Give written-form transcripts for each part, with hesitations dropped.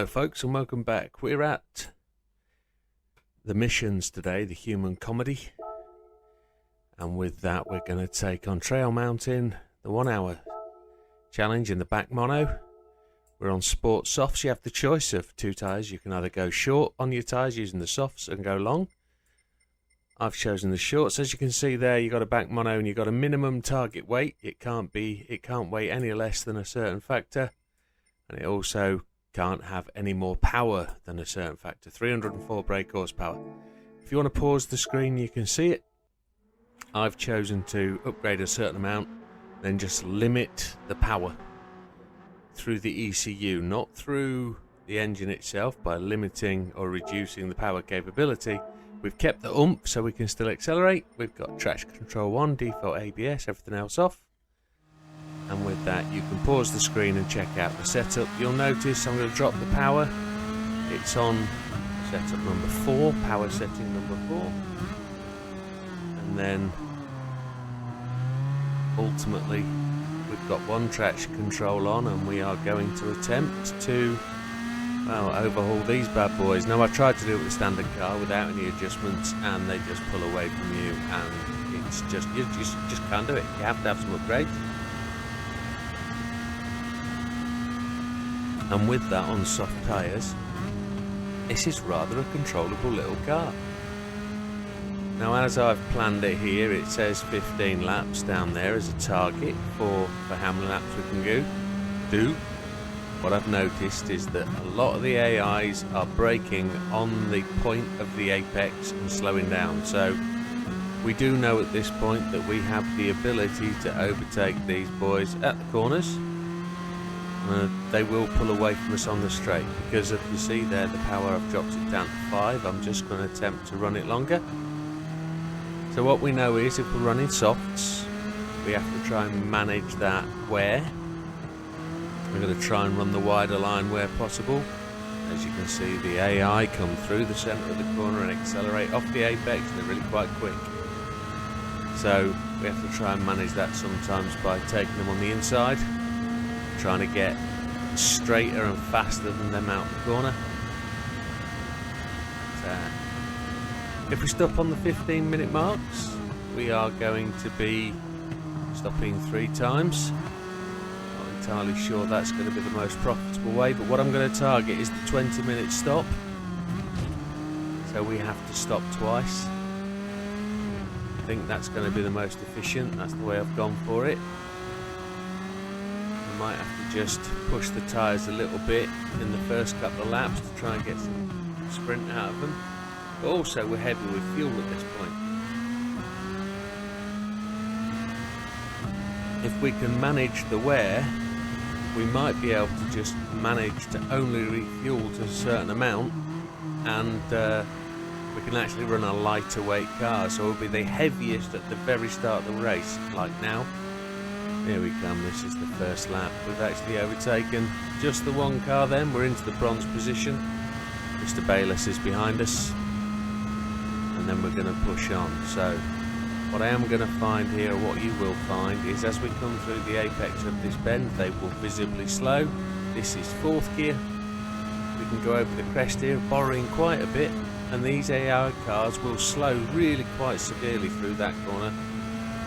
folks, and welcome back. We're at the missions today, the human comedy, and with that we're going to take on Trail Mountain, the 1 hour challenge in the back mono. We're on sport softs. You have the choice of two tyres. You can either go short on your tyres using the softs and go long. I've chosen the shorts. As you can see there, you've got a back mono and you've got a minimum target weight. It can't weigh any less than a certain factor, and it also can't have any more power than a certain factor. 304 brake horsepower. If you want to pause the screen, you can see it. I've chosen to upgrade a certain amount, then just limit the power through the ECU, not through the engine itself, by limiting or reducing the power capability. We've kept the oomph so we can still accelerate. We've got traction control 1, default ABS, everything else off. And with that, you can pause the screen and check out the setup. You'll notice I'm going to drop the power. It's on setup number 4, power setting number 4. And then ultimately, we've got one traction control on, and we are going to attempt to, well, overhaul these bad boys. Now, I tried to do it with a standard car without any adjustments, and they just pull away from you, and it's just, you just can't do it. You have to have some upgrades. And with that on soft tyres, this is rather a controllable little car. Now, as I've planned it here, it says 15 laps down there as a target for how many laps we can do. What I've noticed is that a lot of the AIs are braking on the point of the apex and slowing down. So we do know at this point that we have the ability to overtake these boys at the corners. They will pull away from us on the straight, because if you see there, the power, I've dropped it down to 5. I'm just going to attempt to run it longer. So what we know is, if we're running softs, we have to try and manage that wear. We're going to try and run the wider line where possible. As you can see, the AI come through the centre of the corner and accelerate off the apex. They're really quite quick. So we have to try and manage that sometimes by taking them on the inside, trying to get straighter and faster than them out the corner. If we stop on the 15-minute marks, we are going to be stopping 3 times. Not entirely sure that's going to be the most profitable way, but what I'm going to target is the 20-minute stop. So we have to stop twice. I think that's going to be the most efficient. That's the way I've gone for it. Might have to just push the tyres a little bit in the first couple of laps to try and get some sprint out of them. But also, we're heavy with fuel at this point. If we can manage the wear, we might be able to just manage to only refuel to a certain amount, and we can actually run a lighter weight car, so it'll be the heaviest at the very start of the race, like now. Here we come, this is the first lap. We've actually overtaken just the one car then. We're into the bronze position. Mr. Bayless is behind us. And then we're going to push on. So, what I am going to find here, what you will find, is as we come through the apex of this bend, they will visibly slow. This is 4th gear. We can go over the crest here, borrowing quite a bit. And these AI cars will slow really quite severely through that corner.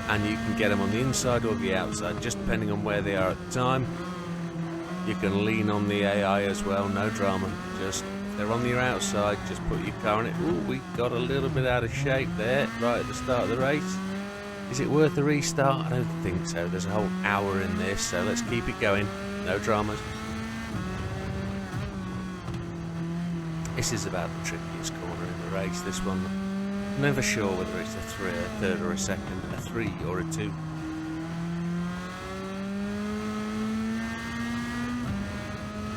And you can get them on the inside or the outside, just depending on where they are at the time. You can lean on the AI as well, no drama. Just, if they're on your outside, just put your car in it. Ooh, we got a little bit out of shape there, right at the start of the race. Is it worth a restart? I don't think so. There's a whole hour in this, so let's keep it going. No dramas. This is about the trickiest corner in the race, this one. Never sure whether it's a 3rd or a 2nd, a 3 or a 2.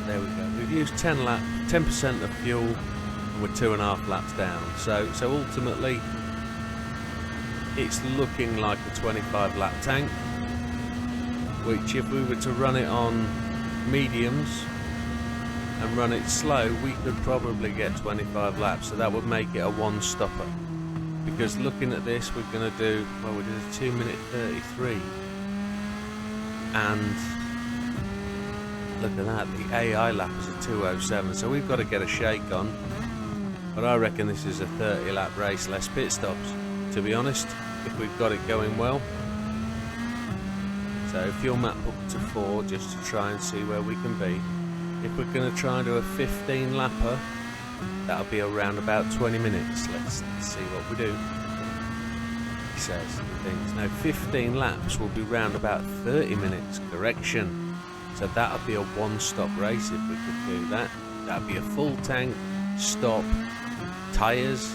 There we go. We've used 10% of fuel, and we're 2.5 laps down. So ultimately, it's looking like a 25 lap tank, which if we were to run it on mediums and run it slow, we could probably get 25 laps. So that would make it a one-stopper. Because looking at this, we're going to do, well, we did a 2:33, and Look at that, the AI lap is a 2:07, so we've got to get a shake on. But I reckon this is a 30 lap race, less pit stops, to be honest, if we've got it going well. So fuel map up to 4 just to try and see where we can be. If we're going to try and do a 15 lapper, that'll be around about 20 minutes. Let's see what we do. He says things. Now 15 laps will be round about 30 minutes. Correction. So that'll be a one-stop race if we could do that. That'll be a full tank, stop, tyres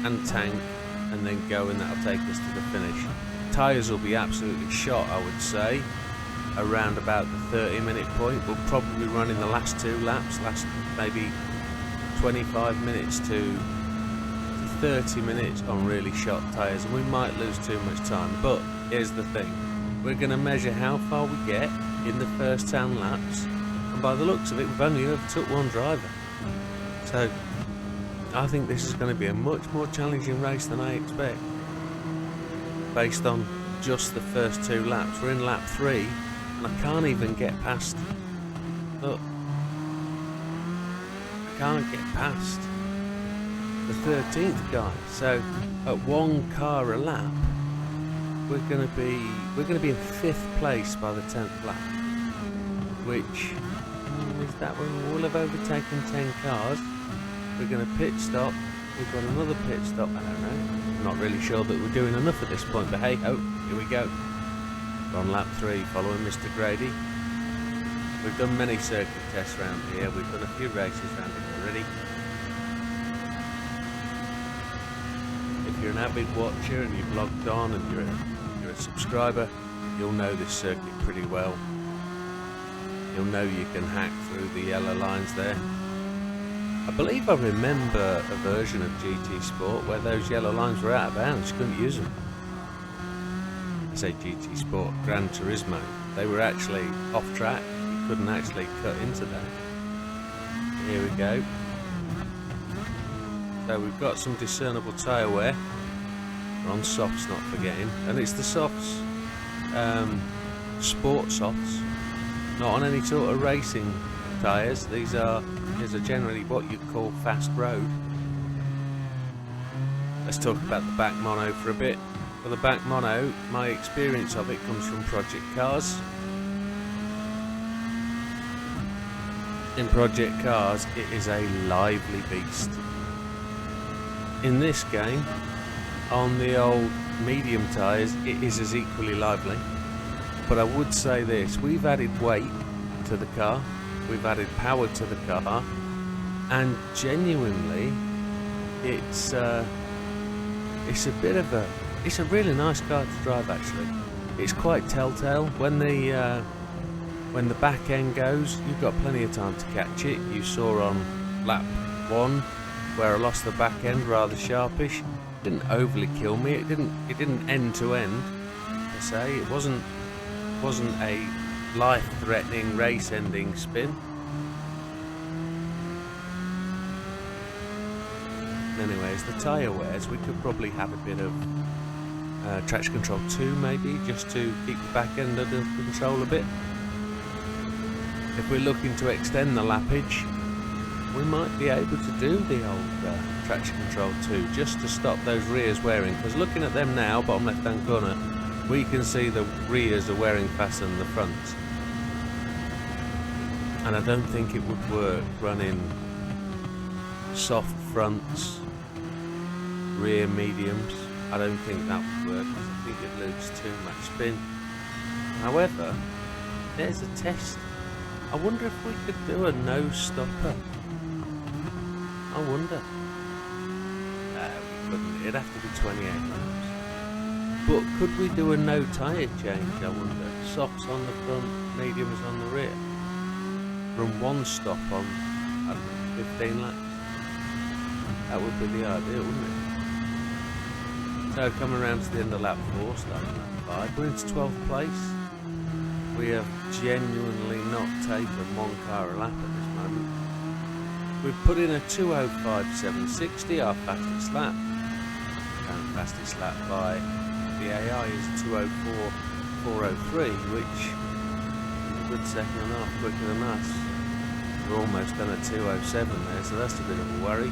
and tank, and then go, and that'll take us to the finish. Tyres will be absolutely shot, I would say, around about the 30-minute point. We'll probably run in the last 2 laps, last maybe 25 minutes to 30 minutes on really shot tyres, and we might lose too much time. But here's the thing, we're going to measure how far we get in the first 10 laps, and by the looks of it, we've only overtook one driver. So I think this is going to be a much more challenging race than I expect, based on just the first 2 laps. We're in lap 3 and I can't even get past, look, I can't get past the 13th guy. So at 1 car a lap, we're going to be in 5th place by the 10th lap, which is that when we'll have overtaken 10 cars. We're going to pit stop. We've got another pit stop. I don't know. I'm not really sure that we're doing enough at this point, but hey ho, here we go. We're on lap 3, following Mr. Grady. We've done many circuit tests around here. We've done a few races around here already. If you're an avid watcher and you've logged on and you're a subscriber, you'll know this circuit pretty well. You'll know you can hack through the yellow lines there. I believe I remember a version of GT Sport where those yellow lines were out of bounds, you couldn't use them. I say GT Sport, Gran Turismo, they were actually off track, you couldn't actually cut into them. Here we go. So we've got some discernible tyre wear. We're on softs, not forgetting, and it's the softs, sport softs, not on any sort of racing tyres. These are generally what you'd call fast road. Let's talk about the back mono for a bit. For the back mono, my experience of it comes from Project Cars. In Project Cars, it is a lively beast. In this game, on the old medium tyres, it is as equally lively. But I would say this, we've added weight to the car. We've added power to the car, and genuinely, it's a really nice car to drive. Actually, it's quite telltale when the back end goes. You've got plenty of time to catch it. You saw on lap 1 where I lost the back end rather sharpish. It didn't overly kill me. It didn't end to end per se. It wasn't a life-threatening, race-ending spin. Anyways, the tyre wears, we could probably have a bit of traction control 2 maybe, just to keep the back end under control a bit. If we're looking to extend the lappage, we might be able to do the old traction control 2, just to stop those rears wearing, because looking at them now, bottom left hand corner, we can see the rears are wearing faster than the fronts. And I don't think it would work running soft fronts, rear mediums. I don't think that would work, because I think it loses too much spin. However, there's a test. I wonder if we could do a no stopper. I wonder. We couldn't. It'd have to be 28 laps. But could we do a no tyre change, I wonder? Softs on the front, mediums on the rear. From one stop on, I don't know, 15 laps. That would be the ideal, wouldn't it? So coming around to the end of lap 4, starting lap 5, we're into 12th place. We have genuinely not taken 1 car a lap at this moment. We've put in a 2:05.760, our fastest lap. And fastest lap by the AI is 2:04.403, which good second and a half quicker than us. We're almost done at 2:07 there, so that's a bit of a worry.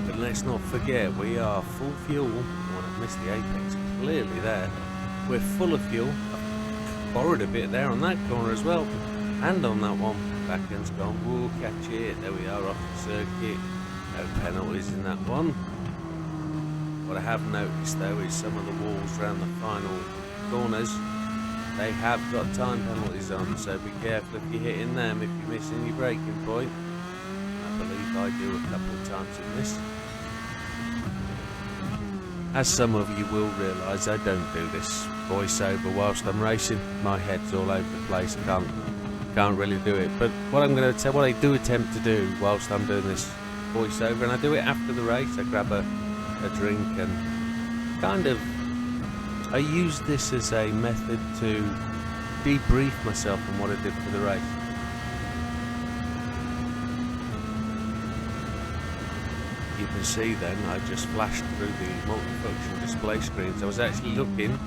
But let's not forget, we are full fuel. Oh, I've missed the apex clearly there. We're full of fuel. I've borrowed a bit there on that corner as well, and on that one. Backend's gone. We'll catch it. There we are off the circuit. No penalties in that one. What I have noticed though is some of the walls around the final corners, they have got time penalties on, so be careful if you're hitting them, if you're missing your braking point. I believe I do a couple of times in this. As some of you will realise, I don't do this voiceover whilst I'm racing. My head's all over the place. I can't really do it. But what I do attempt to do whilst I'm doing this voiceover, and I do it after the race, I grab a drink and I use this as a method to debrief myself on what I did for the race. You can see then I just flashed through the multifunction display screens. I was actually looking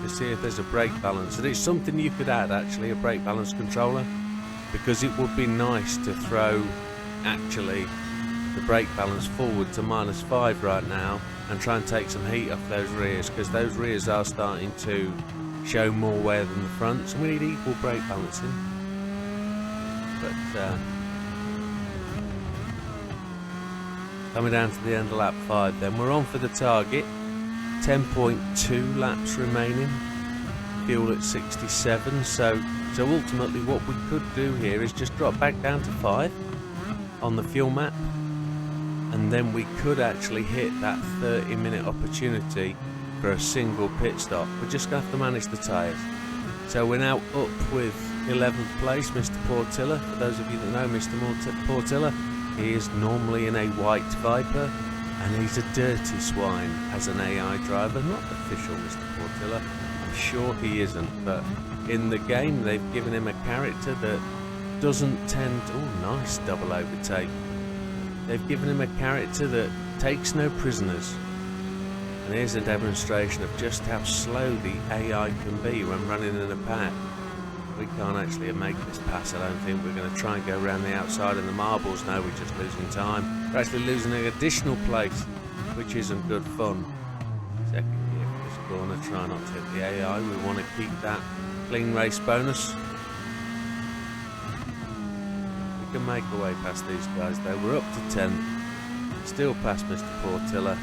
to see if there's a brake balance, and it's something you could add actually, a brake balance controller, because it would be nice to throw actually the brake balance forward to -5 right now and try and take some heat off those rears, because those rears are starting to show more wear than the fronts, and we need equal brake balancing. But coming down to the end of lap 5 then, we're on for the target. 10.2 laps remaining, fuel at 67, so ultimately what we could do here is just drop back down to 5 on the fuel map, and then we could actually hit that 30-minute opportunity for a single pit stop. We're just going to have to manage the tyres. So we're now up with 11th place, Mr. Portilla. For those of you that know Mr. Portilla, he is normally in a white Viper, and he's a dirty swine as an AI driver. Not official Mr. Portilla, I'm sure he isn't, but in the game they've given him a character that doesn't tend... Oh, nice double overtake. They've given him a character that takes no prisoners. And here's a demonstration of just how slow the AI can be when running in a pack. We can't actually make this pass, I don't think. We're going to try and go around the outside in the marbles. No, we're just losing time. We're actually losing an additional place, which isn't good fun. Second gear for this corner, try not to hit the AI. We want to keep that clean race bonus. We can make our way past these guys though. We're up to 10th, still past Mr. Portilla.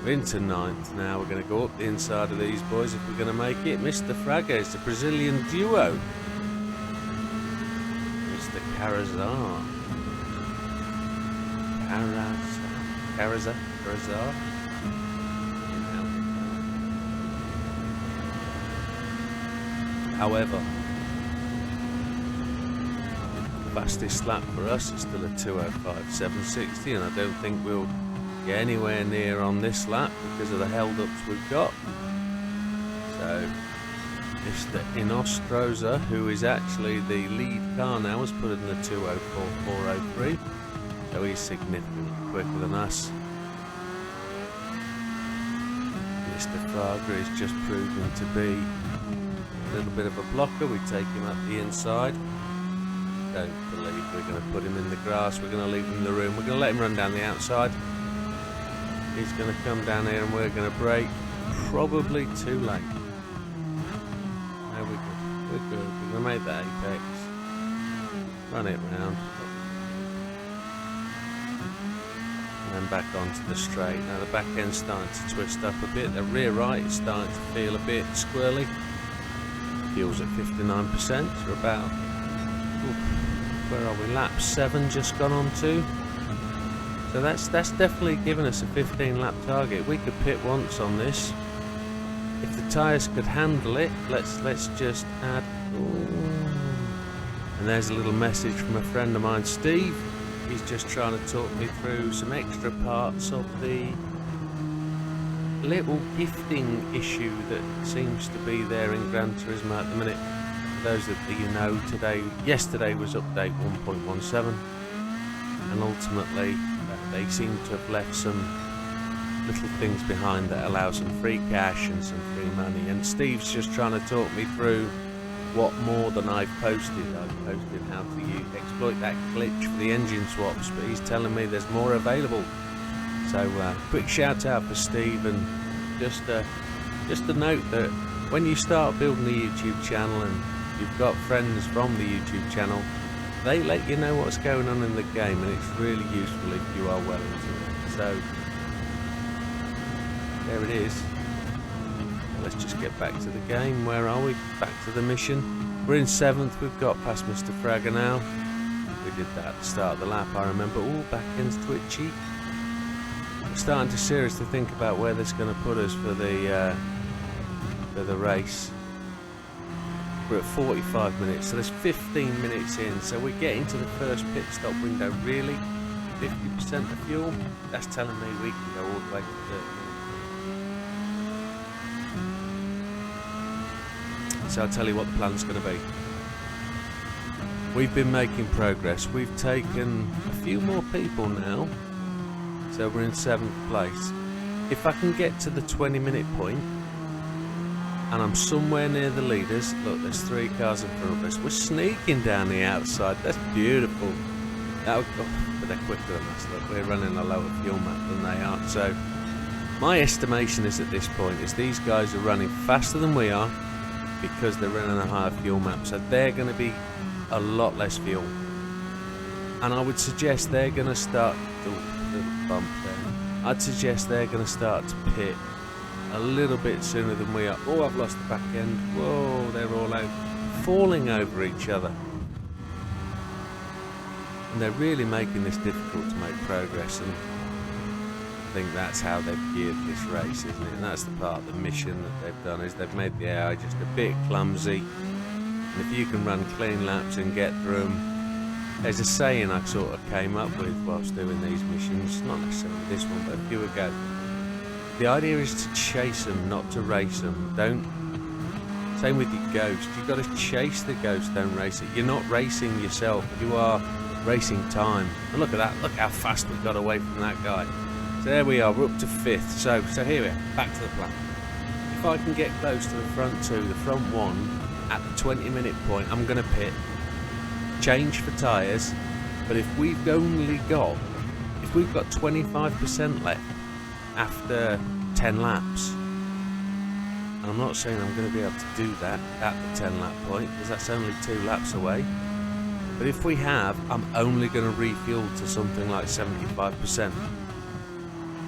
We're into 9th now. We're going to go up the inside of these boys if we're going to make it. Mr. Fraga is the Brazilian duo. Mr. Carazar. Carazar. However, the fastest lap for us is still a 2:05.760, and I don't think we'll get anywhere near on this lap because of the held-ups we've got. So Mr. Inostroza, who is actually the lead car now, has put in the 2:04.403, so he's significantly quicker than us. Mr. Fraga is just proving to be a little bit of a blocker. We take him up the inside. Don't believe we're going to put him in the grass. We're going to leave him in the room. We're going to let him run down the outside. He's going to come down here and we're going to brake. Probably too late. No, we're good. We're good. We're going to make that apex. Run it round. And then back onto the straight. Now the back end's starting to twist up a bit. The rear right is starting to feel a bit squirrely. Fuel's at 59%. We're about... where are we? Lap 7 just gone on to. So that's definitely given us a 15 lap target. We could pit once on this. If the tyres could handle it, let's just add... Ooh. And there's a little message from a friend of mine, Steve. He's just trying to talk me through some extra parts of the little gifting issue that seems to be there in Gran Turismo at the minute. For those that you know, yesterday was update 1.17, and ultimately they seem to have left some little things behind that allow some free cash and some free money. And Steve's just trying to talk me through what more than I've posted. I've posted how to exploit that glitch for the engine swaps, but he's telling me there's more available. So quick shout out for Steve, and just a note that when you start building a YouTube channel and you've got friends from the YouTube channel, they let you know what's going on in the game, and it's really useful if you are well into it. So there it is. Let's just get back to the game. Where are we? Back to the mission. We're in 7th. We've got past Mr. Fragger now. We did that at the start of the lap, I remember. All back end's twitchy. I'm starting to seriously think about where this is going to put us for the race. We're at 45 minutes, so there's 15 minutes in. So we're getting to the first pit stop window. Really? 50% of fuel? That's telling me we can go all the way to 30 minutes. So I'll tell you what the plan's going to be. We've been making progress. We've taken a few more people now. So we're in 7th place. If I can get to the 20-minute point, and I'm somewhere near the leaders. Look, there's 3 cars in front of us. We're sneaking down the outside. That's beautiful. But they're quicker than us. Look, we're running a lower fuel map than they are. So my estimation is at this point is these guys are running faster than we are because they're running a higher fuel map. So they're going to be a lot less fuel. And I would suggest they're going to start... Oh, little bump there. I'd suggest they're going to start to pit a little bit sooner than we are. Oh, I've lost the back end. Whoa, they're all out, falling over each other. And they're really making this difficult to make progress, and I think that's how they've geared this race, isn't it? And that's the part of the mission that they've done, is they've made the AI just a bit clumsy. And if you can run clean laps and get through them, there's a saying I sort of came up with whilst doing these missions, not necessarily this one, but a few ago. The idea is to chase them, not to race them. Same with your ghost. You've got to chase the ghost, don't race it. You're not racing yourself, you are racing time. And look at that, look how fast we got away from that guy. So there we are, we're up to 5th. So here we are, back to the plan. If I can get close to the front 2, the front 1, at the 20-minute point, I'm going to pit, change for tyres, but if we've got 25% left, after 10 laps, and I'm not saying I'm going to be able to do that at the 10 lap point because that's only 2 laps away, but if we have, I'm only going to refuel to something like 75%,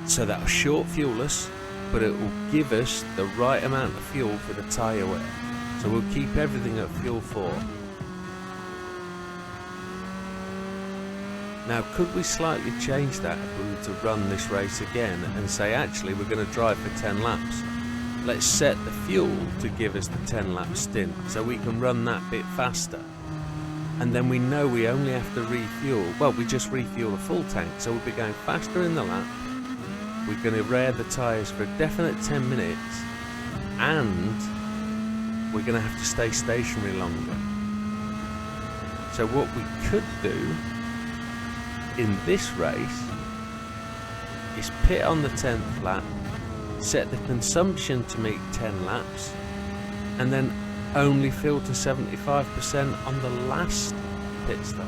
so that'll short fuel us, but it will give us the right amount of fuel for the tyre wear, so we'll keep everything at fuel 4. Now, could we slightly change that if we were to run this race again and say, actually, we're going to drive for 10 laps. Let's set the fuel to give us the 10 lap stint so we can run that bit faster. And then we know we only have to refuel. Well, we just refuel a full tank, so we'll be going faster in the lap. We're going to rear the tyres for a definite 10 minutes. And we're going to have to stay stationary longer. So what we could do in this race is pit on the 10th lap, set the consumption to meet 10 laps, and then only fill to 75% on the last pit stop.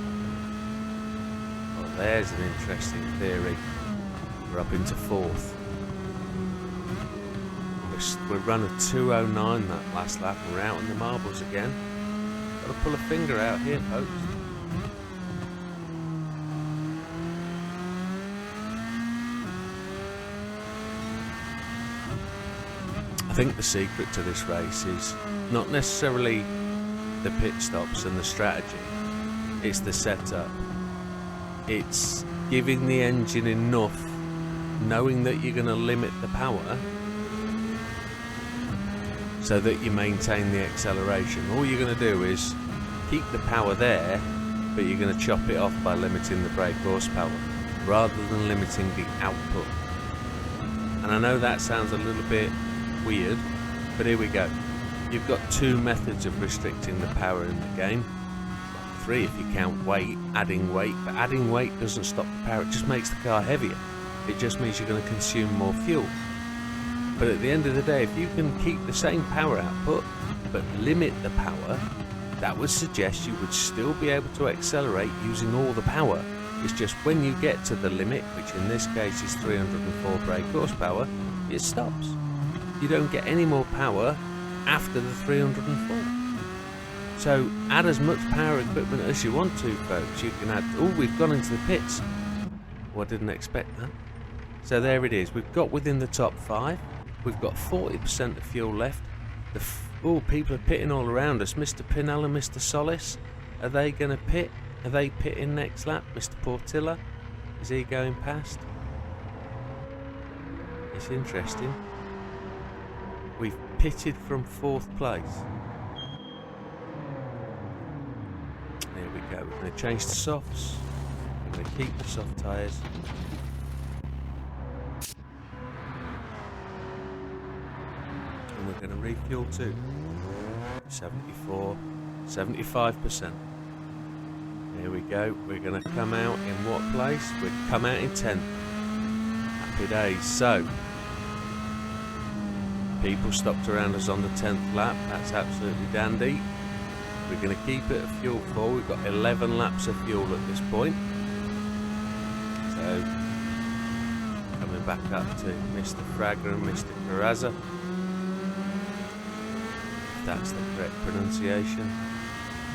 Well, there's an interesting theory. We're up into 4th. We're running 2:09 that last lap, and we're out in the marbles again. Got to pull a finger out here, folks. I think the secret to this race is not necessarily the pit stops and the strategy, it's the setup. It's giving the engine enough, knowing that you're going to limit the power so that you maintain the acceleration. All you're going to do is keep the power there, but you're going to chop it off by limiting the brake horsepower rather than limiting the output. And I know that sounds a little bit weird, but here we go. You've got 2 methods of restricting the power in the game. 3 if you count weight, adding weight, but adding weight doesn't stop the power, it just makes the car heavier. It just means you're going to consume more fuel. But at the end of the day, if you can keep the same power output but limit the power, that would suggest you would still be able to accelerate using all the power. It's just when you get to the limit, which in this case is 304 brake horsepower, it stops. You don't get any more power after the 304. So add as much power equipment as you want to, folks. You can add... Oh, we've gone into the pits. Well, I didn't expect that. So there it is. We've got within the top 5. We've got 40% of fuel left. People are pitting all around us. Mr. Pinell and Mr. Solis, are they going to pit? Are they pitting next lap? Mr. Portilla, is he going past? It's interesting. We've pitted from 4th place. There we go. We're going to change the softs. We're going to keep the soft tyres. And we're going to refuel too. 74, 75%. Here we go. We're going to come out in what place? We'll come out in 10th. Happy days. So, people stopped around us on the 10th lap. That's absolutely dandy. We're going to keep it at fuel 4. We've got 11 laps of fuel at this point. So, coming back up to Mr. Frager and Mr. Carrazza. That's the correct pronunciation.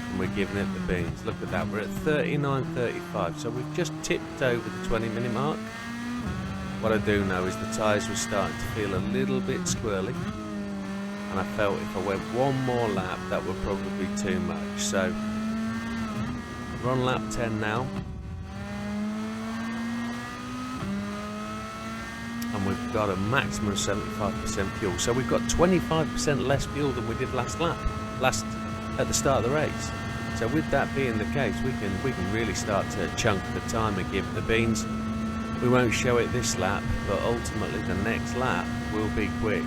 And we're giving it the beans. Look at that, we're at 39.35, so we've just tipped over the 20-minute mark. What I do know is the tyres were starting to feel a little bit squirrely, and I felt if I went one more lap that would probably be too much. So we're on lap 10 now, and we've got a maximum of 75% fuel, so we've got 25% less fuel than we did last lap, at the start of the race. So with that being the case, we can really start to chunk the time and give it the beans. We won't show it this lap, but ultimately the next lap will be quick.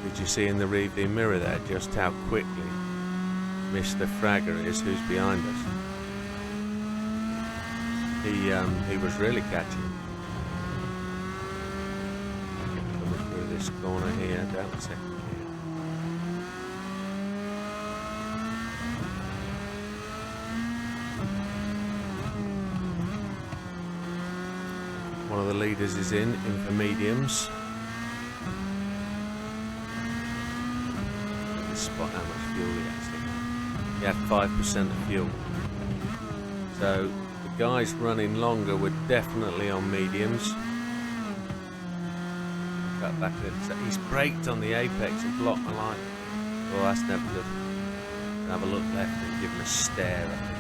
Did you see in the rearview mirror there just how quickly Mr. Frager is, who's behind us? He was really catching. Coming through this corner here, down a second here. One of the leaders is in for mediums. Let's spot how much fuel he actually had. He had 5% of fuel. So the guys running longer were definitely on mediums. Cut back a bit. He's braked on the apex and blocked my line. Oh, that's never good. Have a look left and give him a stare at me.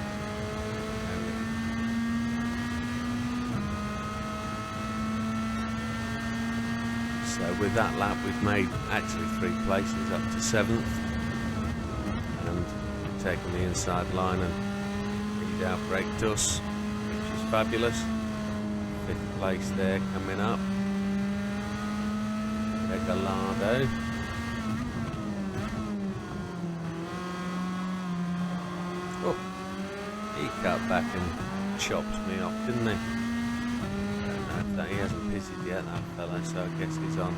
So with that lap we've made actually 3 places up to 7th, and taken the inside line and he'd outbraked us, which is fabulous. 5th place there coming up. Regalado. Oh, he cut back and chopped me off, didn't he? That he hasn't pitted yet, that fella, so I guess he's on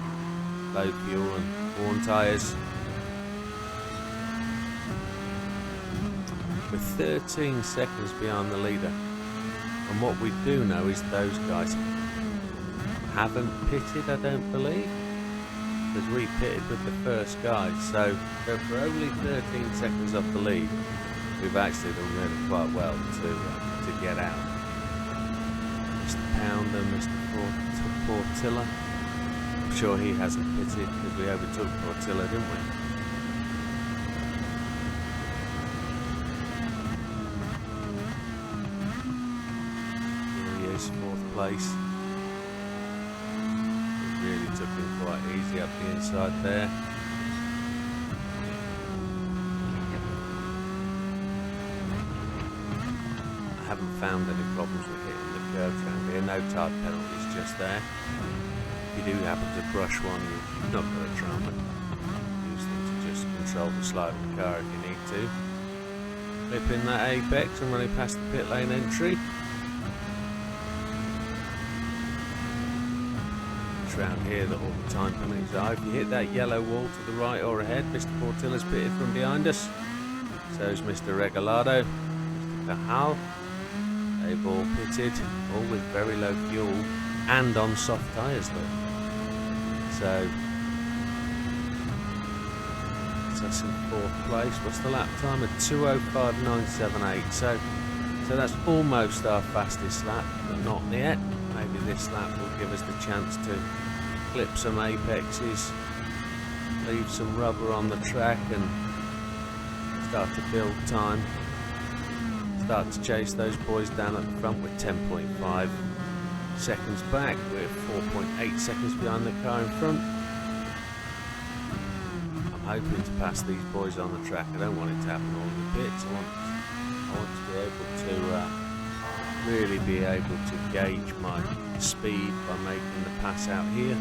low fuel and worn tyres. We're 13 seconds behind the leader, and what we do know is those guys haven't pitted, I don't believe, because we pitted with the first guys, so we're only 13 seconds off the lead. We've actually done really quite well to get out. Mr. Pounder, Mr. Portilla. I'm sure he hasn't pitted because we overtook Portilla, didn't we? Here he is, 4th place. It really took him quite easy up the inside there. I haven't found any problems with hitting the curves around here. No tire penalties just there. If you do happen to brush one, you're not going to try and use them to just control the slide of the car if you need to. Flipping that apex and running past the pit lane entry. around here that all the time penalties are. If you hit that yellow wall to the right or ahead, Mr. Portilla's pitted from behind us. So is Mr. Regalado, Mr. Cajal. They've all pitted, all with very low fuel and on soft tyres though. So that's in 4th place. What's the lap time? At 2:05.978. So that's almost our fastest lap, but not yet. Maybe this lap will give us the chance to clip some apexes, leave some rubber on the track and start to build time. Start to chase those boys down at the front. With 10.5 seconds back. We're 4.8 seconds behind the car in front. I'm hoping to pass these boys on the track. I don't want it to happen all in the pits. I want to be able to really be able to gauge my speed by making the pass out here.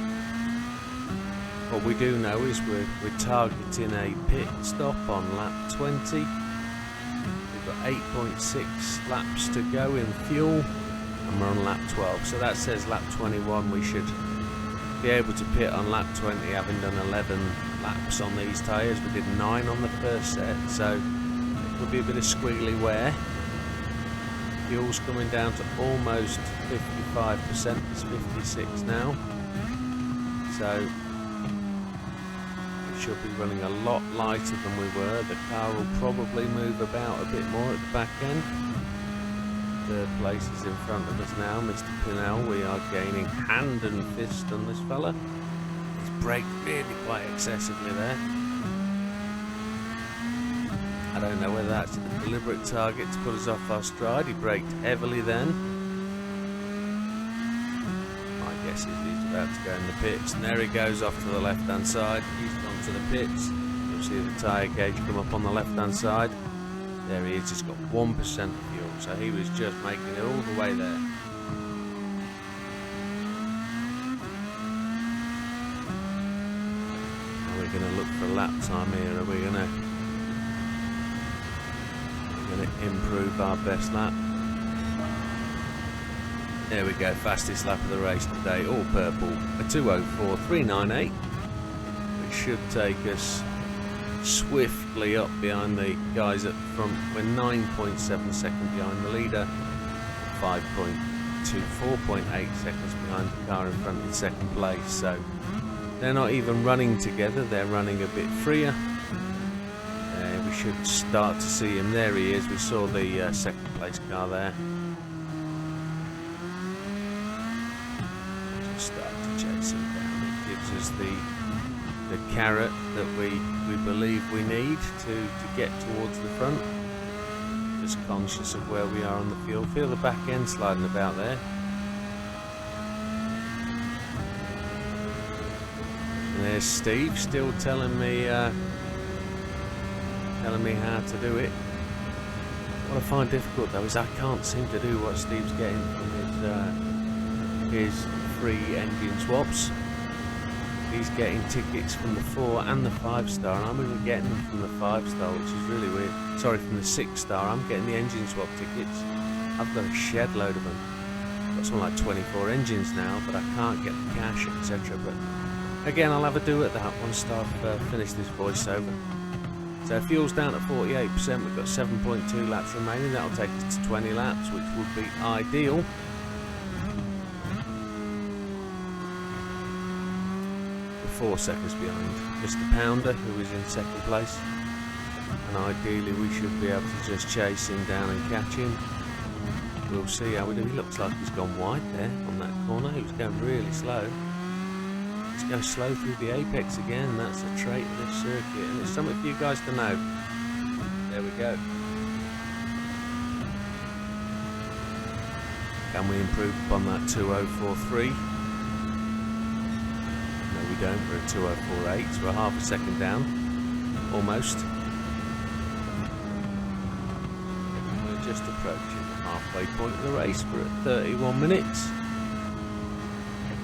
What we do know is we're targeting a pit stop on lap 20. We've got 8.6 laps to go in fuel and we're on lap 12. So that says lap 21 we should be able to pit on lap 20, having done 11 laps on these tyres. We did 9 on the first set, so it could be a bit of squiggly wear. Fuel's coming down to almost 55%, it's 56 now. So we should be running a lot lighter than we were. The car will probably move about a bit more at the back end. 3rd place is in front of us now, Mr. Pinnell. We are gaining hand and fist on this fella. He's braked really quite excessively there. I don't know whether that's a deliberate target to put us off our stride. He braked heavily then. My guess is he's about to go in the pits. And there he goes off to the left-hand side. He's gone to the pits. You'll see the tyre gauge come up on the left-hand side. There he is. He's got 1% of fuel. So he was just making it all the way there. Now we're going to look for lap time here. Are we going to improve our best lap? There we go, fastest lap of the race today, all purple, a 2:04.398, which should take us swiftly up behind the guys at the front. We're 9.7 seconds behind the leader, 4.8 seconds behind the car in front in 2nd place. So they're not even running together, they're running a bit freer. We should start to see him. There he is. We saw the 2nd place car there. Just start to chase him down. It gives us the carrot that we believe we need to get towards the front. Just conscious of where we are on the field. Feel the back end sliding about there. And there's Steve still telling me how to do it. What I find difficult though is I can't seem to do what Steve's getting from his free engine swaps. He's getting tickets from the 4 and the 5-star, and I'm even getting them from the 5-star, which is really weird. Sorry, from the 6-star. I'm getting the engine swap tickets. I've got a shed load of them. I've got something like 24 engines now, but I can't get the cash, etc. But again, I'll have a do at that once I've finished this voiceover. So fuel's down at 48%, we've got 7.2 laps remaining. That'll take us to 20 laps, which would be ideal. We're 4 seconds behind Mr. Pounder, who is in 2nd place. And ideally we should be able to just chase him down and catch him. We'll see how we do. He looks like he's gone wide there on that corner. He was going really slow. Let's go slow through the apex again. That's a trait of this circuit, and it's something for you guys to know. There we go. Can we improve upon that 2:04.3? No, we don't. We're at 2:04.8, so we're half a second down, almost. We're just approaching the halfway point of the race. We're at 31 minutes.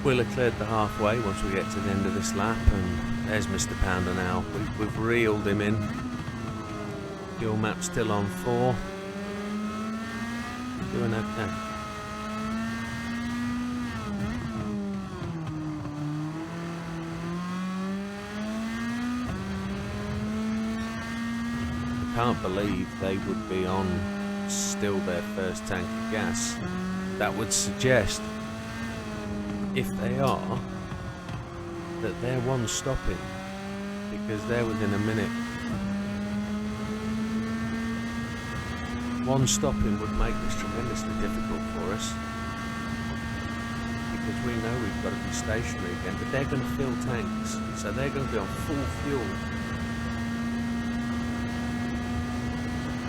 We'll have cleared the halfway once we get to the end of this lap, and there's Mr. Pounder now. We've reeled him in. Fuel map still on 4. Doing okay. can't believe they would be on still their first tank of gas. That would suggest, if they are, that they're one stopping, because they're within a minute. One stopping would make this tremendously difficult for us, because we know we've got to be stationary again, but they're going to fill tanks, so they're going to be on full fuel.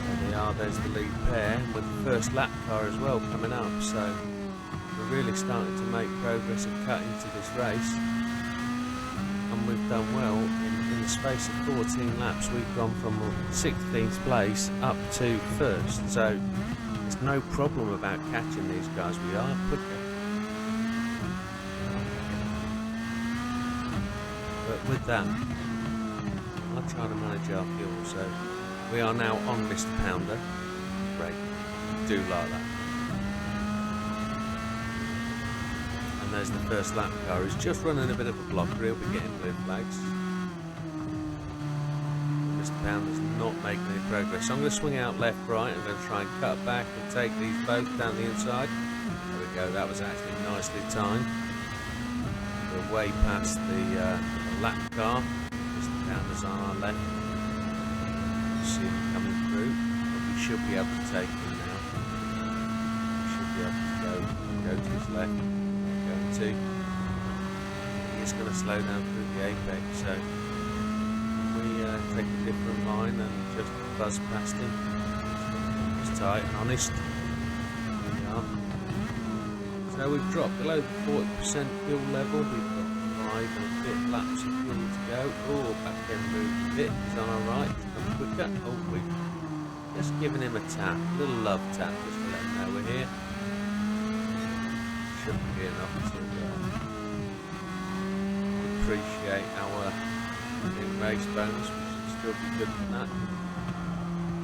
There they are, there's the lead pair, with the first lap car as well coming up, so we're really starting to make progress and cut into this race, and we've done well. In the space of 14 laps, we've gone from 16th place up to first, so there's no problem about catching these guys. We are quicker. But with that, I'll try to manage our fuel, so we are now on Mr. Pounder. Great, do like that. And there's the first lap car, who's just running a bit of a blocker. He'll be getting blue flags. Mr. Pounder's not making any progress, so I'm going to swing out left, right. I'm going to try and cut back and take these both down the inside. There we go, that was actually nicely timed. We're way past the lap car. Mr. Pounder's on our left. See him coming through, but we should be able to take him now. We should be able to go to his left. Going to. He's going to slow down through the apex, so we take a different line and just buzz past him. It's tight and honest. There we are. So we've dropped below the 40% fuel level. We've got 5 and a bit laps of fuel to go. Oh, back end moved a bit. He's on our right. He's come quicker. Oh, we've just given him a tap, a little love tap, just to let him know we're here. Shouldn't be enough to appreciate our race bonus. We should still be good for that.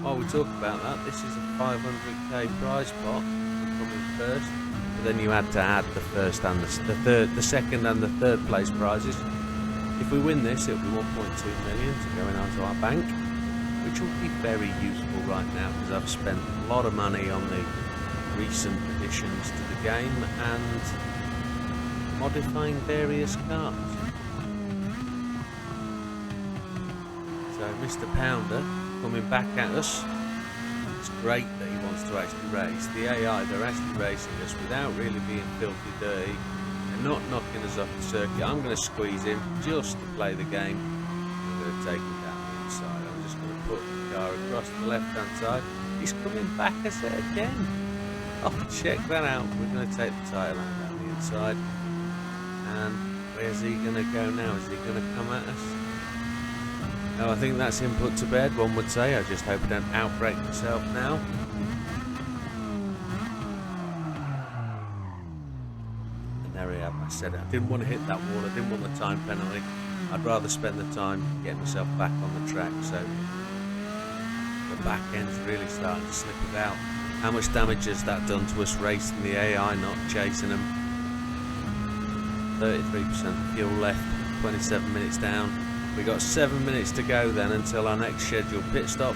While we talk about that, this is a 500k prize pot coming first. Then you had to add the first and the second and the third place prizes. If we win this, it'll be 1.2 million to go in onto our bank, which will be very useful right now, because I've spent a lot of money on the recent additions to the game and modifying various cars. So Mr. Pounder coming back at us. It's great that he wants to actually race. The AI, they're actually racing us without really being filthy dirty. They're not knocking us off the circuit. I'm going to squeeze him just to play the game. I'm going to take him down the inside. I'm just going to put the car across the left-hand side. He's coming back at it again. Oh, check that out. We're going to take the tyre line down the inside. And where's he going to go now? Is he going to come at us? No, I think that's him put to bed, one would say. I just hope I don't outbreak myself now. And there we have. I said it. I didn't want to hit that wall. I didn't want the time penalty. I'd rather spend the time getting myself back on the track. So the back end's really starting to slip about. How much damage has that done to us racing the AI, not chasing them? 33% fuel left, 27 minutes down. We got 7 minutes to go then until our next scheduled pit stop.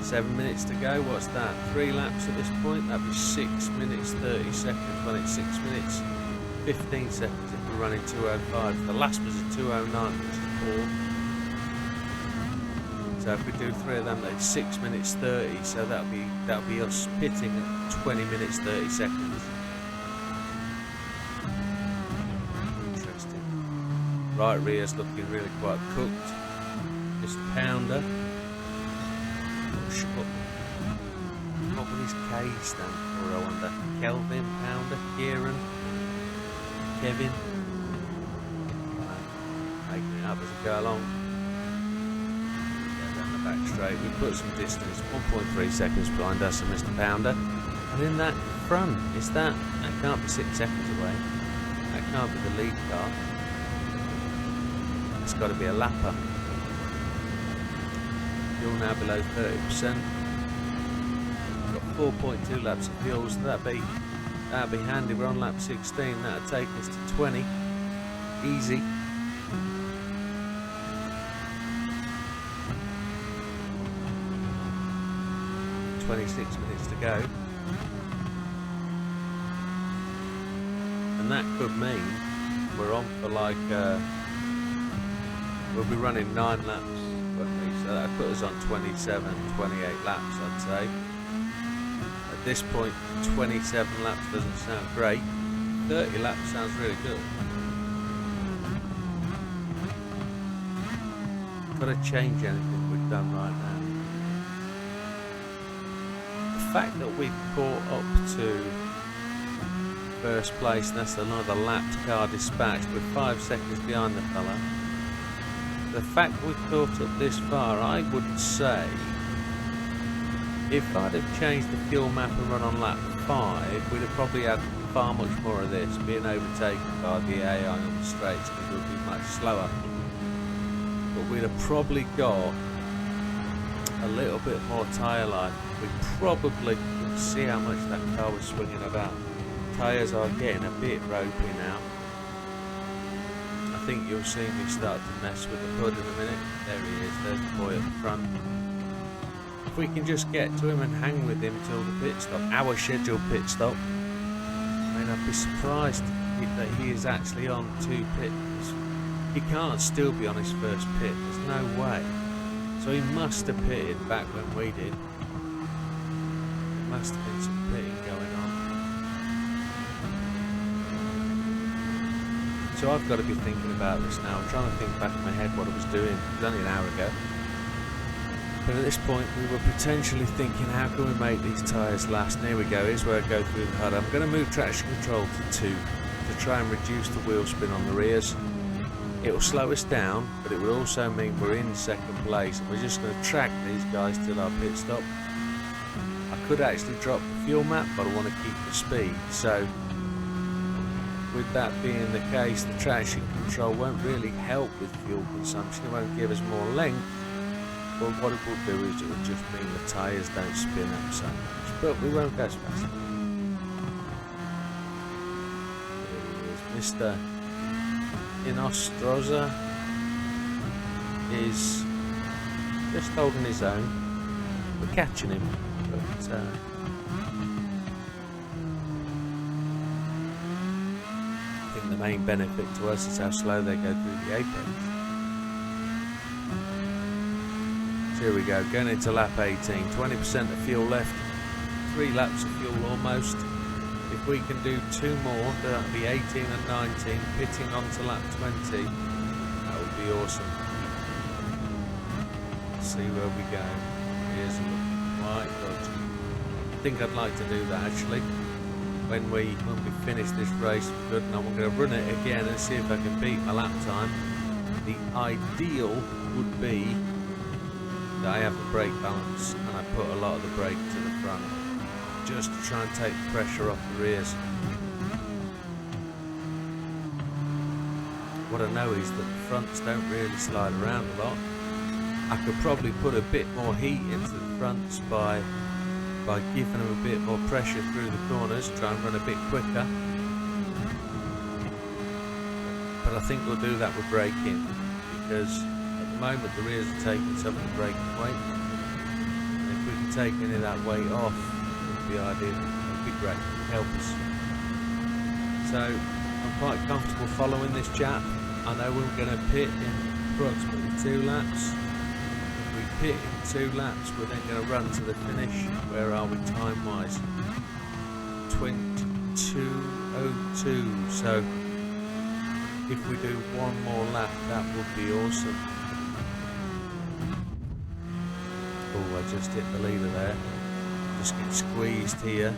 7 minutes to go. What's that? 3 laps at this point. That'd be 6 minutes 30 seconds. Well, it's 6 minutes 15 seconds if we're running 2:05. The last was a 2:09, which is poor. So if we do 3 of them, that's 6 minutes 30. So that'll be us pitting at 20 minutes 30 seconds. Right rear's looking really quite cooked. Mr. Pounder. What will his K stand for, I wonder? Kelvin, Pounder, Kieran, Kevin. Making it up as we go along. Go down the back straight. We put some distance, 1.3 seconds behind us and Mr. Pounder. And in that front, that can't be 6 seconds away. That can't be the lead car. It's got to be a lapper. Fuel now below 30%. Got 4.2 laps of fuel, so that'd be handy. We're on lap 16. That'd take us to 20. Easy. 26 minutes to go. And that could mean we're on for like, we'll be running 9 laps, won't we? So that put us on 27, 28 laps, I'd say. At this point, 27 laps doesn't sound great. 30 laps sounds really good. Got to change anything we've done right now. The fact that we've caught up to first place, and that's another lapped car dispatched, with 5 seconds behind the fella. The fact we've caught up this far, I would say, if I'd have changed the fuel map and run on lap 5, we'd have probably had far much more of this, being overtaken by the AI on the straights, because we'd be much slower. But we'd have probably got a little bit more tyre life. We probably could see how much that car was swinging about. Tyres are getting a bit ropey now. I think you'll see me start to mess with the hood in a minute. There he is, there's the boy at the front. If we can just get to him and hang with him till the pit stop, our scheduled pit stop, I mean, I'd be surprised that he is actually on 2 pits. He can't still be on his first pit, there's no way. So he must have pitted back when we did. There must have been some pitting going on. So I've got to be thinking about this now. I'm trying to think back in my head what I was doing. It was only an hour ago. But at this point we were potentially thinking, how can we make these tyres last? And here we go, here's where I go through the HUD. I'm going to move traction control to 2 to try and reduce the wheel spin on the rears. It will slow us down, but it will also mean we're in second place, and we're just going to track these guys till our pit stop. I could actually drop the fuel map, but I want to keep the speed. So with that being the case, the traction control won't really help with fuel consumption. It won't give us more length, but what it will do is it will just mean the tyres don't spin up so much, but we won't go as fast. Here he is, Mr. Inostroza is just holding his own. We're catching him, but I think the main benefit to us is how slow they go through the apex. So here we go, going into lap 18, 20% of fuel left, 3 laps of fuel almost. If we can do 2 more, that'll be 18 and 19, pitting onto lap 20, that would be awesome. Let's see where we go. Here's looking quite dodgy. I think I'd like to do that actually. When we finish this race for good, and I'm going to run it again and see if I can beat my lap time. The ideal would be that I have the brake balance and I put a lot of the brake to the front, just to try and take the pressure off the rears. What I know is that the fronts don't really slide around a lot. I could probably put a bit more heat into the fronts by giving them a bit more pressure through the corners, try and run a bit quicker. But I think we'll do that with braking, because at the moment the rears are taking some of the braking weight. And if we can take any of that weight off, the idea would be great, help us. So I'm quite comfortable following this chap. I know we're going to pit in approximately 2 laps. If we pit in 2 laps, we're then going to run to the finish. Where are we time wise? 22:02. So if we do 1 more lap, that would be awesome. Oh, I just hit the leader there. Just get squeezed here. I